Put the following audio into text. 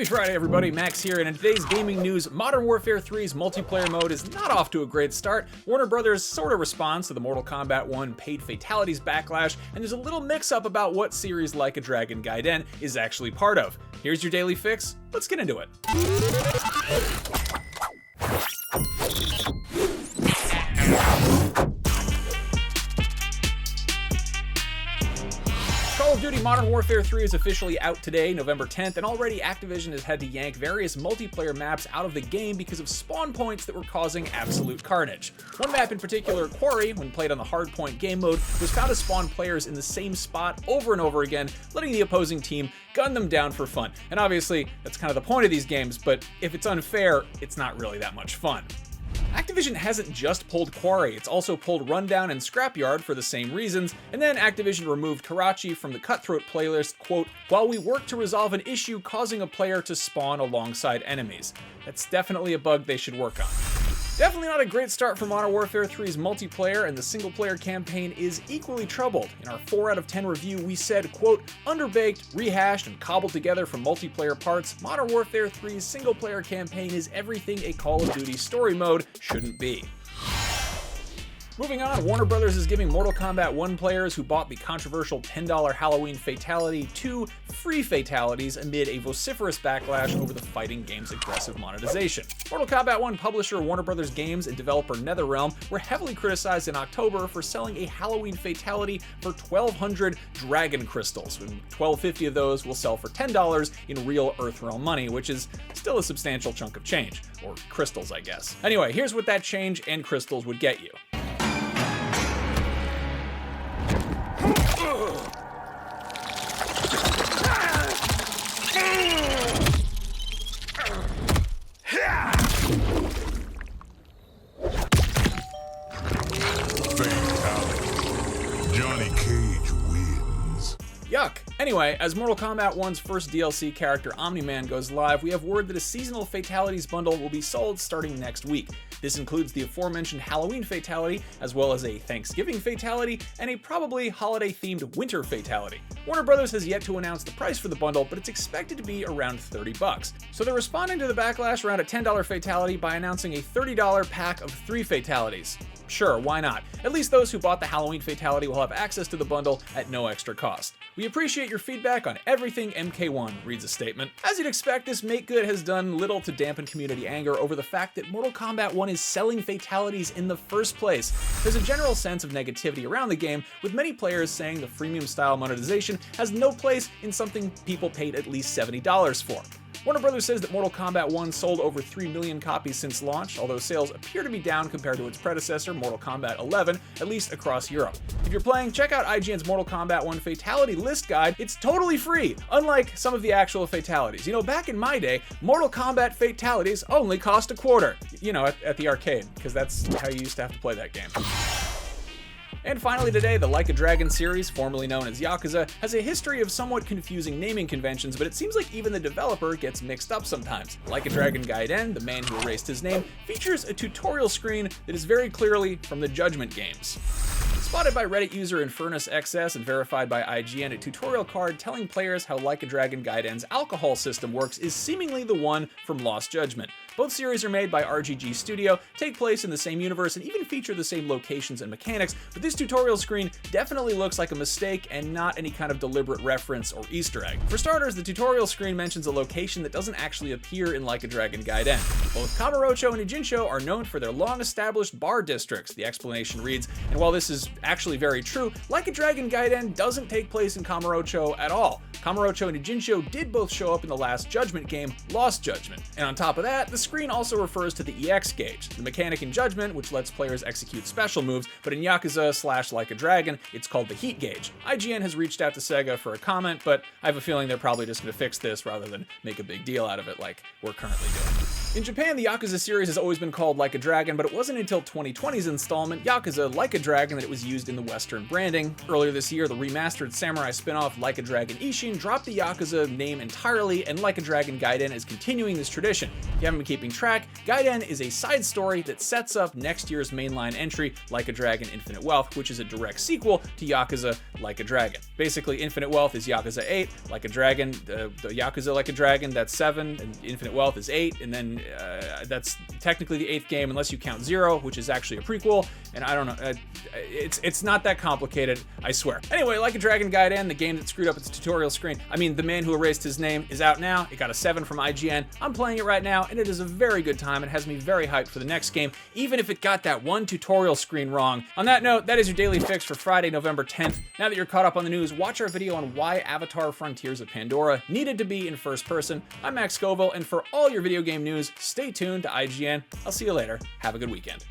Happy Friday, everybody. Max here, and in today's gaming news, Modern Warfare 3's multiplayer mode is not off to a great start. Warner Brothers sort of responds to the Mortal Kombat 1 paid fatalities backlash, and there's a little mix-up about what series Like a Dragon Gaiden is actually part of. Here's your daily fix. Let's get into it. Call of Duty Modern Warfare 3 is officially out today, November 10th, and already Activision has had to yank various multiplayer maps out of the game because of spawn points that were causing absolute carnage. One map in particular, Quarry, when played on the hardpoint game mode, was found to spawn players in the same spot over and over again, letting the opposing team gun them down for fun. And obviously, that's kind of the point of these games, but if it's unfair, it's not really that much fun. Activision hasn't just pulled Quarry, it's also pulled Rundown and Scrapyard for the same reasons, and then Activision removed Karachi from the Cutthroat playlist, quote, while we work to resolve an issue causing a player to spawn alongside enemies. That's definitely a bug they should work on. Definitely not a great start for Modern Warfare 3's multiplayer, and the single-player campaign is equally troubled. In our 4 out of 10 review, we said, quote, underbaked, rehashed, and cobbled together from multiplayer parts, Modern Warfare 3's single-player campaign is everything a Call of Duty story mode shouldn't be. Moving on, Warner Brothers is giving Mortal Kombat 1 players who bought the controversial $10 Halloween Fatality 2 free fatalities amid a vociferous backlash over the fighting game's aggressive monetization. Mortal Kombat 1 publisher Warner Brothers Games and developer NetherRealm were heavily criticized in October for selling a Halloween Fatality for 1,200 Dragon Crystals, and 1,250 of those will sell for $10 in real Earthrealm money, which is still a substantial chunk of change. Or crystals, I guess. Anyway, here's what that change and crystals would get you. Yuck. Anyway, as Mortal Kombat 1's first DLC character Omni-Man goes live, we have word that a seasonal fatalities bundle will be sold starting next week. This includes the aforementioned Halloween Fatality, as well as a Thanksgiving Fatality, and a probably holiday-themed Winter Fatality. Warner Brothers has yet to announce the price for the bundle, but it's expected to be around $30. So they're responding to the backlash around a $10 Fatality by announcing a $30 pack of 3 Fatalities. Sure, why not? At least those who bought the Halloween Fatality will have access to the bundle at no extra cost. We appreciate your feedback on everything MK1, reads a statement. As you'd expect, this make-good has done little to dampen community anger over the fact that Mortal Kombat 1 is selling fatalities in the first place. There's a general sense of negativity around the game, with many players saying the freemium-style monetization has no place in something people paid at least $70 for. Warner Brothers says that Mortal Kombat 1 sold over 3 million copies since launch, although sales appear to be down compared to its predecessor, Mortal Kombat 11, at least across Europe. If you're playing, check out IGN's Mortal Kombat 1 Fatality List Guide. It's totally free, unlike some of the actual fatalities. You know, back in my day, Mortal Kombat fatalities only cost a quarter. You know, at the arcade, because that's how you used to have to play that game. And finally today, the Like a Dragon series, formerly known as Yakuza, has a history of somewhat confusing naming conventions, but it seems like even the developer gets mixed up sometimes. Like a Dragon Gaiden, the man who erased his name, features a tutorial screen that is very clearly from the Judgment games. Spotted by Reddit user InfernusXS and verified by IGN, a tutorial card telling players how Like a Dragon Gaiden's alcohol system works is seemingly the one from Lost Judgment. Both series are made by RGG Studio, take place in the same universe, and even feature the same locations and mechanics, but this tutorial screen definitely looks like a mistake and not any kind of deliberate reference or Easter egg. For starters, the tutorial screen mentions a location that doesn't actually appear in Like a Dragon Gaiden. Both Kamurocho and Ijincho are known for their long-established bar districts, the explanation reads, and while this is actually very true, Like a Dragon Gaiden doesn't take place in Kamurocho at all. Kamurocho and Ijincho did both show up in the last Judgment game, Lost Judgment. And on top of that, the screen also refers to the EX gauge, the mechanic in Judgment which lets players execute special moves, but in Yakuza / Like a Dragon, it's called the heat gauge. IGN has reached out to Sega for a comment, but I have a feeling they're probably just going to fix this rather than make a big deal out of it like we're currently doing. In Japan, the Yakuza series has always been called Like a Dragon, but it wasn't until 2020's installment, Yakuza Like a Dragon, that it was used in the Western branding. Earlier this year, the remastered samurai spin-off Like a Dragon Ishin dropped the Yakuza name entirely, and Like a Dragon Gaiden is continuing this tradition. If you haven't been keeping track, Gaiden is a side story that sets up next year's mainline entry, Like a Dragon Infinite Wealth, which is a direct sequel to Yakuza Like a Dragon. Basically, Infinite Wealth is Yakuza 8, Like a Dragon, the Yakuza Like a Dragon, that's 7, and Infinite Wealth is 8, and then that's technically the 8th game unless you count 0, which is actually a prequel, and I don't know, it's not that complicated, I swear. Anyway, Like a Dragon Gaiden, the game that screwed up its tutorial screen, I mean, The Man Who Erased His Name, is out now. It got a 7 from IGN. I'm playing it right now, and it is a very good time. It has me very hyped for the next game, even if it got that one tutorial screen wrong. On that note, that is your daily fix for Friday, November 10th. Now that you're caught up on the news, watch our video on why Avatar Frontiers of Pandora needed to be in first person. I'm Max Scoville, and for all your video game news, stay tuned to IGN. I'll see you later. Have a good weekend.